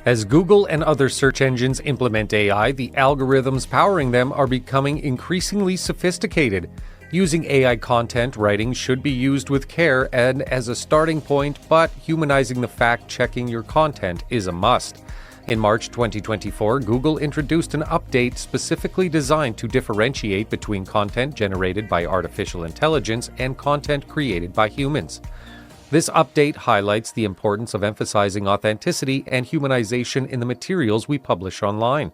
As Google and other search engines implement AI, the algorithms powering them are becoming increasingly sophisticated. Using AI content writing should be used with care and as a starting point, but humanizing the fact-checking your content is a must. In March 2024, Google introduced an update specifically designed to differentiate between content generated by artificial intelligence and content created by humans. This update highlights the importance of emphasizing authenticity and humanization in the materials we publish online.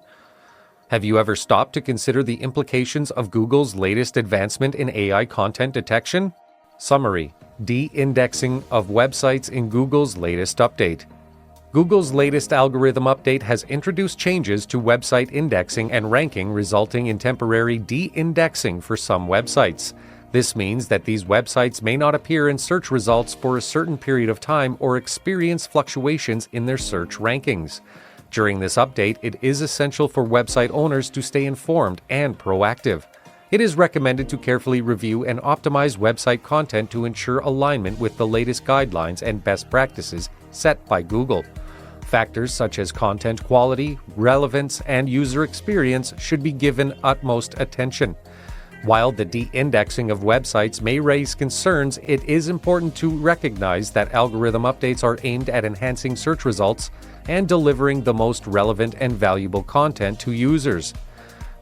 Have you ever stopped to consider the implications of Google's latest advancement in AI content detection? Summary: de-indexing of websites in Google's latest update. Google's latest algorithm update has introduced changes to website indexing and ranking, resulting in temporary de-indexing for some websites. This means that these websites may not appear in search results for a certain period of time or experience fluctuations in their search rankings. During this update, it is essential for website owners to stay informed and proactive. It is recommended to carefully review and optimize website content to ensure alignment with the latest guidelines and best practices set by Google. Factors such as content quality, relevance, and user experience should be given utmost attention. While the de-indexing of websites may raise concerns, it is important to recognize that algorithm updates are aimed at enhancing search results and delivering the most relevant and valuable content to users.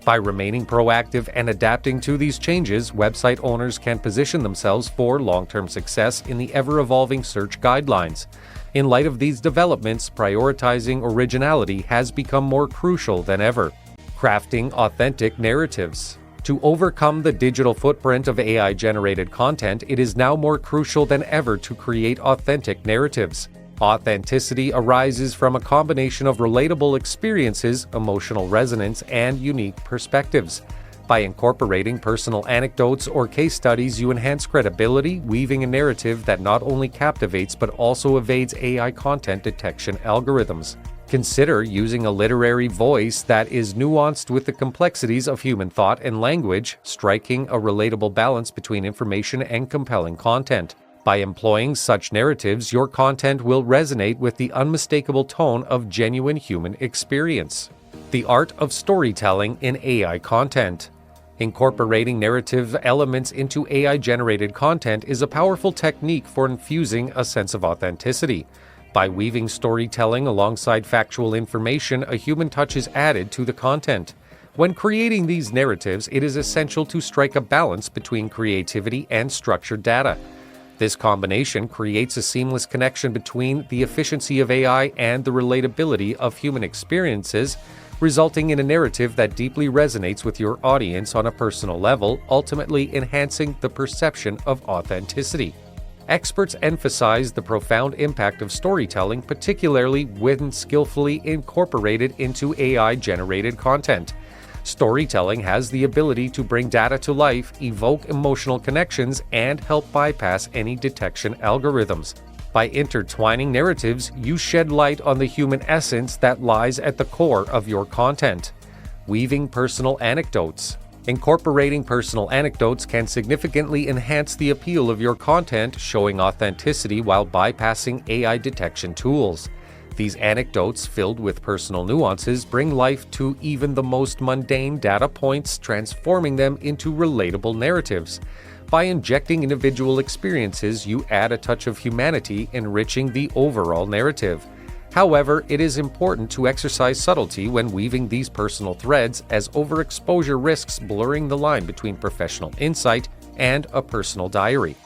By remaining proactive and adapting to these changes, website owners can position themselves for long-term success in the ever-evolving search guidelines. In light of these developments, prioritizing originality has become more crucial than ever. Crafting authentic narratives. To overcome the digital footprint of AI-generated content, it is now more crucial than ever to create authentic narratives. Authenticity arises from a combination of relatable experiences, emotional resonance, and unique perspectives. By incorporating personal anecdotes or case studies, you enhance credibility, weaving a narrative that not only captivates but also evades AI content detection algorithms. Consider using a literary voice that is nuanced with the complexities of human thought and language, striking a relatable balance between information and compelling content. By employing such narratives, your content will resonate with the unmistakable tone of genuine human experience. The art of storytelling in AI content. Incorporating narrative elements into AI-generated content is a powerful technique for infusing a sense of authenticity. By weaving storytelling alongside factual information, a human touch is added to the content. When creating these narratives, it is essential to strike a balance between creativity and structured data. This combination creates a seamless connection between the efficiency of AI and the relatability of human experiences, resulting in a narrative that deeply resonates with your audience on a personal level, ultimately enhancing the perception of authenticity. Experts emphasize the profound impact of storytelling, particularly when skillfully incorporated into AI-generated content. Storytelling has the ability to bring data to life, evoke emotional connections, and help bypass any detection algorithms. By intertwining narratives, you shed light on the human essence that lies at the core of your content. Weaving personal anecdotes. Incorporating personal anecdotes can significantly enhance the appeal of your content, showing authenticity while bypassing AI detection tools. These anecdotes, filled with personal nuances, bring life to even the most mundane data points, transforming them into relatable narratives. By injecting individual experiences, you add a touch of humanity, enriching the overall narrative. However, it is important to exercise subtlety when weaving these personal threads, as overexposure risks blurring the line between professional insight and a personal diary.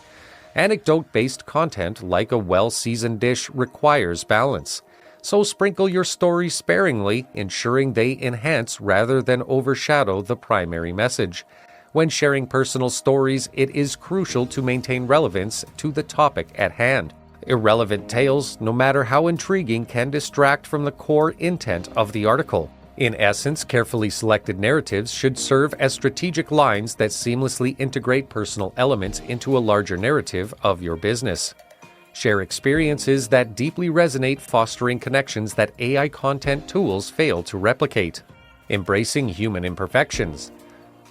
Anecdote-based content, like a well-seasoned dish, requires balance. So sprinkle your stories sparingly, ensuring they enhance rather than overshadow the primary message. When sharing personal stories, it is crucial to maintain relevance to the topic at hand. Irrelevant tales, no matter how intriguing, can distract from the core intent of the article. In essence, carefully selected narratives should serve as strategic lines that seamlessly integrate personal elements into a larger narrative of your business. Share experiences that deeply resonate, fostering connections that AI content tools fail to replicate. Embracing human imperfections.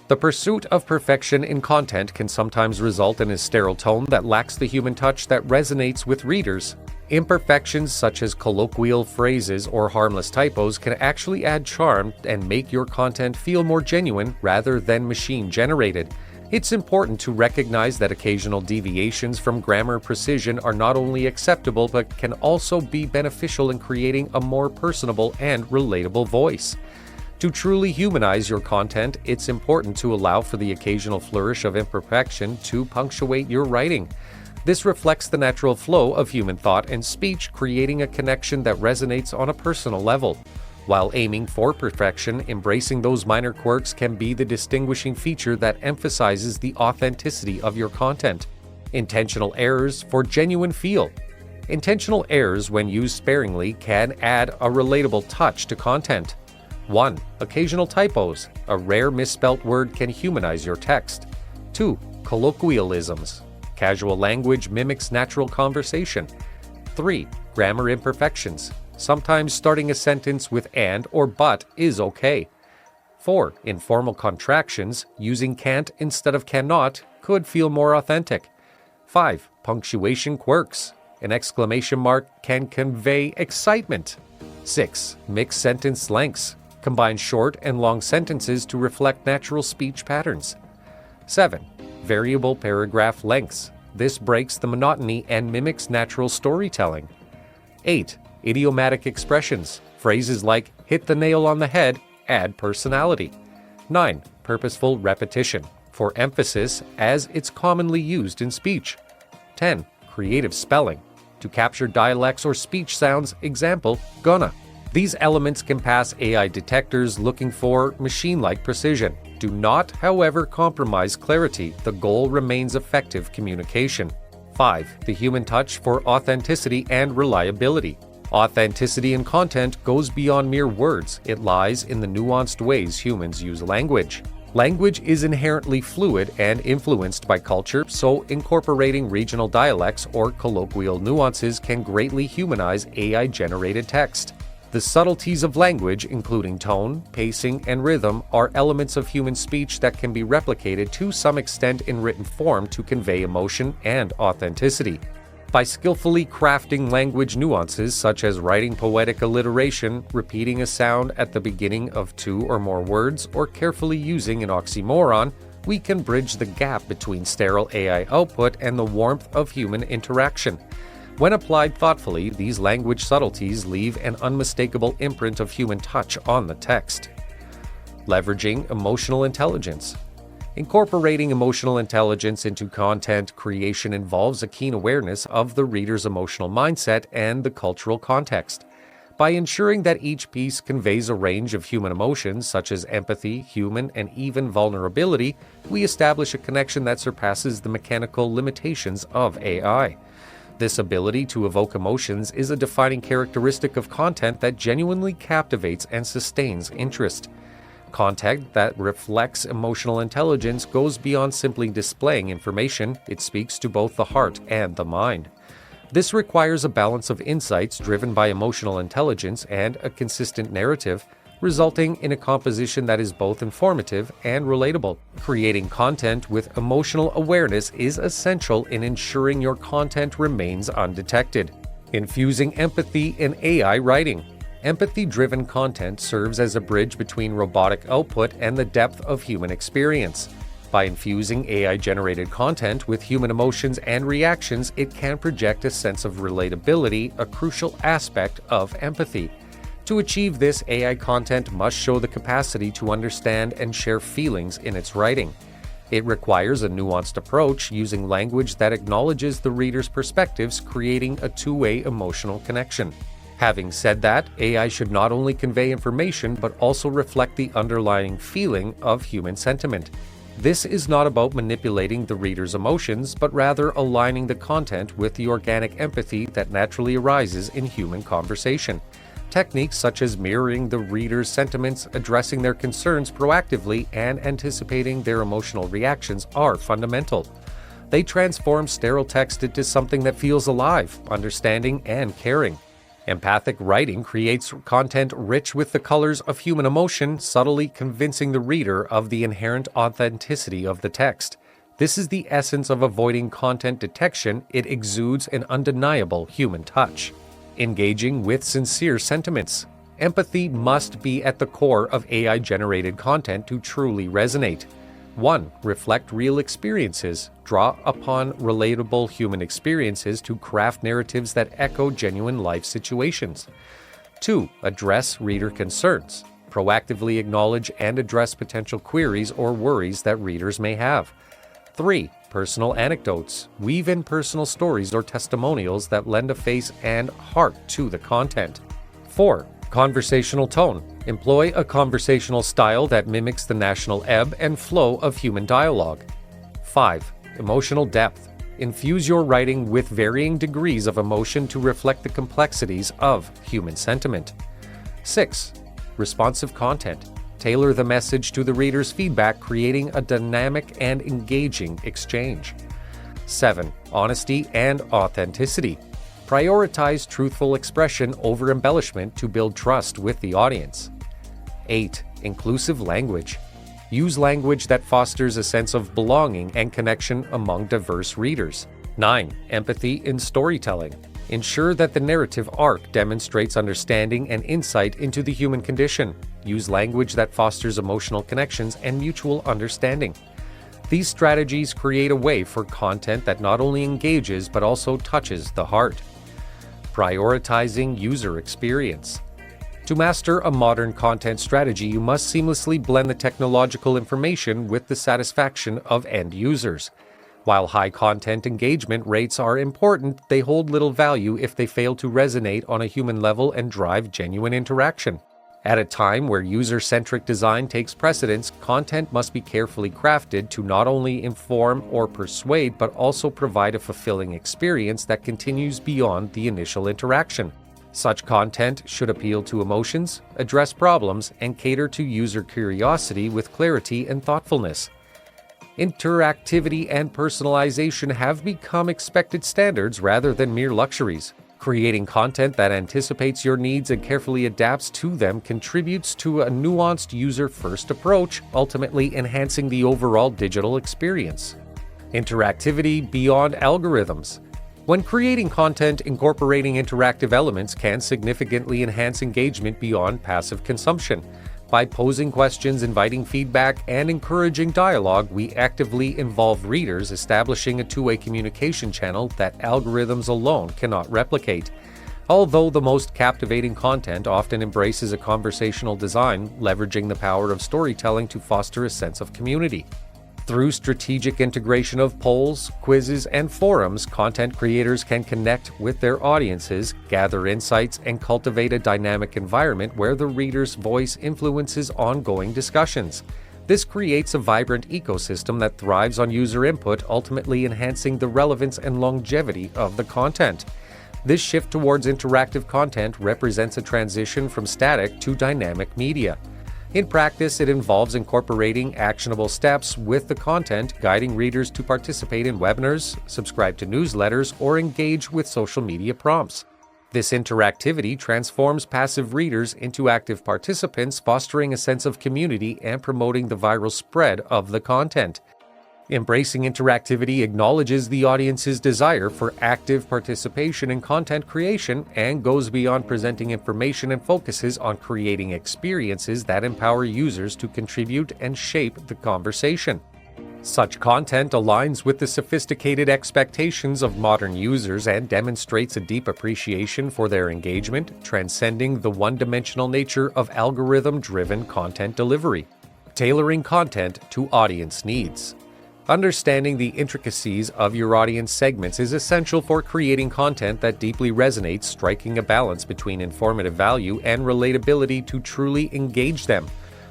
The pursuit of perfection in content can sometimes result in a sterile tone that lacks the human touch that resonates with readers. Imperfections such as colloquial phrases or harmless typos can actually add charm and make your content feel more genuine rather than machine-generated. It's important to recognize that occasional deviations from grammar precision are not only acceptable but can also be beneficial in creating a more personable and relatable voice. To truly humanize your content, it's important to allow for the occasional flourish of imperfection to punctuate your writing. This reflects the natural flow of human thought and speech, creating a connection that resonates on a personal level. While aiming for perfection, embracing those minor quirks can be the distinguishing feature that emphasizes the authenticity of your content. Intentional errors for genuine feel. Intentional errors, when used sparingly, can add a relatable touch to content. 1. Occasional typos. A rare misspelt word can humanize your text. 2. Colloquialisms. Casual language mimics natural conversation. 3. Grammar imperfections. Sometimes starting a sentence with and or but is okay. 4. Informal contractions. Using can't instead of cannot could feel more authentic. 5. Punctuation quirks. An exclamation mark can convey excitement. 6. Mixed sentence lengths. Combine short and long sentences to reflect natural speech patterns. 7. Variable paragraph lengths. This breaks the monotony and mimics natural storytelling. 8. Idiomatic expressions. Phrases like hit the nail on the head add personality. 9. Purposeful repetition. For emphasis, as it's commonly used in speech. 10. Creative spelling. To capture dialects or speech sounds, example, gonna. These elements can pass AI detectors looking for machine-like precision. Do not, however, compromise clarity. The goal remains effective communication. 5. The human touch for authenticity and reliability. Authenticity in content goes beyond mere words. It lies in the nuanced ways humans use language. Language is inherently fluid and influenced by culture, so incorporating regional dialects or colloquial nuances can greatly humanize AI-generated text. The subtleties of language, including tone, pacing, and rhythm, are elements of human speech that can be replicated to some extent in written form to convey emotion and authenticity. By skillfully crafting language nuances such as writing poetic alliteration, repeating a sound at the beginning of two or more words, or carefully using an oxymoron, we can bridge the gap between sterile AI output and the warmth of human interaction. When applied thoughtfully, these language subtleties leave an unmistakable imprint of human touch on the text. Leveraging emotional intelligence. Incorporating emotional intelligence into content creation involves a keen awareness of the reader's emotional mindset and the cultural context. By ensuring that each piece conveys a range of human emotions such as empathy, human, and even vulnerability, we establish a connection that surpasses the mechanical limitations of AI. This ability to evoke emotions is a defining characteristic of content that genuinely captivates and sustains interest. Content that reflects emotional intelligence goes beyond simply displaying information. It speaks to both the heart and the mind. This requires a balance of insights driven by emotional intelligence and a consistent narrative, resulting in a composition that is both informative and relatable. Creating content with emotional awareness is essential in ensuring your content remains undetected. Infusing empathy in AI writing. Empathy-driven content serves as a bridge between robotic output and the depth of human experience. By infusing AI-generated content with human emotions and reactions, it can project a sense of relatability, a crucial aspect of empathy. To achieve this, AI content must show the capacity to understand and share feelings in its writing. It requires a nuanced approach, using language that acknowledges the reader's perspectives, creating a two-way emotional connection. Having said that, AI should not only convey information but also reflect the underlying feeling of human sentiment. This is not about manipulating the reader's emotions, but rather aligning the content with the organic empathy that naturally arises in human conversation. Techniques such as mirroring the reader's sentiments, addressing their concerns proactively, and anticipating their emotional reactions are fundamental. They transform sterile text into something that feels alive, understanding, and caring. Empathic writing creates content rich with the colors of human emotion, subtly convincing the reader of the inherent authenticity of the text. This is the essence of avoiding content detection. It exudes an undeniable human touch. Engaging with sincere sentiments. Empathy must be at the core of AI-generated content to truly resonate. 1. Reflect real experiences. Draw upon relatable human experiences to craft narratives that echo genuine life situations. 2. Address reader concerns. Proactively acknowledge and address potential queries or worries that readers may have. 3. Personal anecdotes. Weave in personal stories or testimonials that lend a face and heart to the content. 4. Conversational tone. Employ a conversational style that mimics the national ebb and flow of human dialogue. 5. Emotional depth. Infuse your writing with varying degrees of emotion to reflect the complexities of human sentiment. 6. Responsive content. Tailor the message to the reader's feedback, creating a dynamic and engaging exchange. 7. Honesty and authenticity. Prioritize truthful expression over embellishment to build trust with the audience. 8. Inclusive language. Use language that fosters a sense of belonging and connection among diverse readers. 9. Empathy in storytelling. Ensure that the narrative arc demonstrates understanding and insight into the human condition. Use language that fosters emotional connections and mutual understanding. These strategies create a way for content that not only engages but also touches the heart. Prioritizing user experience. To master a modern content strategy, you must seamlessly blend the technological information with the satisfaction of end users. While high content engagement rates are important, they hold little value if they fail to resonate on a human level and drive genuine interaction. At a time where user-centric design takes precedence, content must be carefully crafted to not only inform or persuade, but also provide a fulfilling experience that continues beyond the initial interaction. Such content should appeal to emotions, address problems, and cater to user curiosity with clarity and thoughtfulness. Interactivity and personalization have become expected standards rather than mere luxuries. Creating content that anticipates your needs and carefully adapts to them contributes to a nuanced user-first approach, ultimately enhancing the overall digital experience. Interactivity beyond algorithms. When creating content, incorporating interactive elements can significantly enhance engagement beyond passive consumption. By posing questions, inviting feedback, and encouraging dialogue, we actively involve readers, establishing a two-way communication channel that algorithms alone cannot replicate. Although the most captivating content often embraces a conversational design, leveraging the power of storytelling to foster a sense of community. Through strategic integration of polls, quizzes, and forums, content creators can connect with their audiences, gather insights, and cultivate a dynamic environment where the reader's voice influences ongoing discussions. This creates a vibrant ecosystem that thrives on user input, ultimately enhancing the relevance and longevity of the content. This shift towards interactive content represents a transition from static to dynamic media. In practice, it involves incorporating actionable steps with the content, guiding readers to participate in webinars, subscribe to newsletters, or engage with social media prompts. This interactivity transforms passive readers into active participants, fostering a sense of community and promoting the viral spread of the content. Embracing interactivity acknowledges the audience's desire for active participation in content creation and goes beyond presenting information and focuses on creating experiences that empower users to contribute and shape the conversation. Such content aligns with the sophisticated expectations of modern users and demonstrates a deep appreciation for their engagement, transcending the one-dimensional nature of algorithm-driven content delivery. Tailoring content to audience needs. Understanding the intricacies of your audience segments is essential for creating content that deeply resonates, striking a balance between informative value and relatability to truly engage them.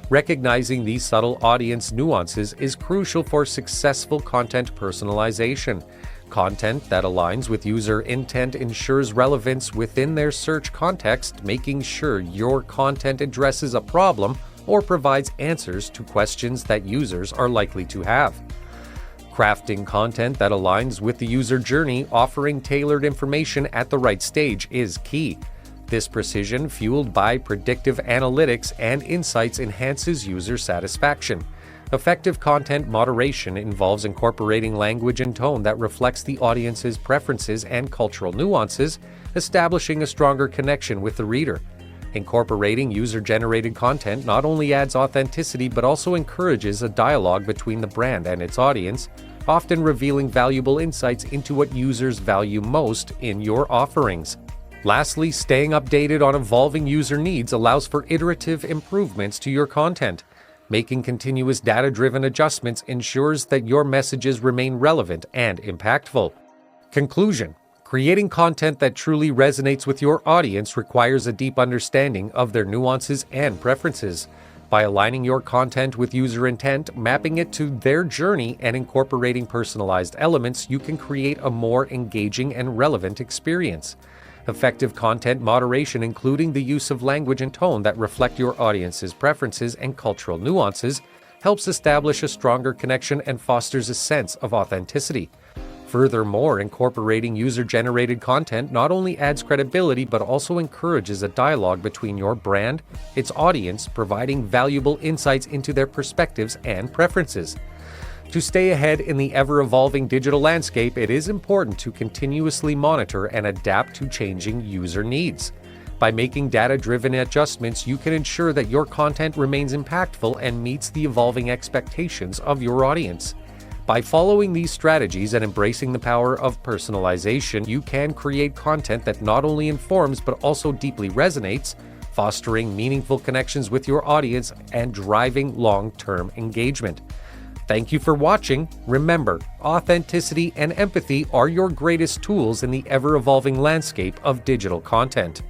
Recognizing these subtle audience nuances is crucial for successful content personalization. Content that aligns with user intent ensures relevance within their search context, making sure your content addresses a problem or provides answers to questions that users are likely to have. Crafting content that aligns with the user journey, offering tailored information at the right stage, is key. This precision, fueled by predictive analytics and insights, enhances user satisfaction. Effective content moderation involves incorporating language and tone that reflects the audience's preferences and cultural nuances, establishing a stronger connection with the reader. Incorporating user-generated content not only adds authenticity but also encourages a dialogue between the brand and its audience, often revealing valuable insights into what users value most in your offerings. Lastly, staying updated on evolving user needs allows for iterative improvements to your content. Making continuous data-driven adjustments ensures that your messages remain relevant and impactful. Conclusion: creating content that truly resonates with your audience requires a deep understanding of their nuances and preferences. By aligning your content with user intent, mapping it to their journey, and incorporating personalized elements, you can create a more engaging and relevant experience. Effective content moderation, including the use of language and tone that reflect your audience's preferences and cultural nuances, helps establish a stronger connection and fosters a sense of authenticity. Furthermore, incorporating user-generated content not only adds credibility but also encourages a dialogue between your brand, its audience, providing valuable insights into their perspectives and preferences. To stay ahead in the ever-evolving digital landscape, it is important to continuously monitor and adapt to changing user needs. By making data-driven adjustments, you can ensure that your content remains impactful and meets the evolving expectations of your audience. By following these strategies and embracing the power of personalization, you can create content that not only informs but also deeply resonates, fostering meaningful connections with your audience and driving long-term engagement. Thank you for watching. Remember, authenticity and empathy are your greatest tools in the ever-evolving landscape of digital content.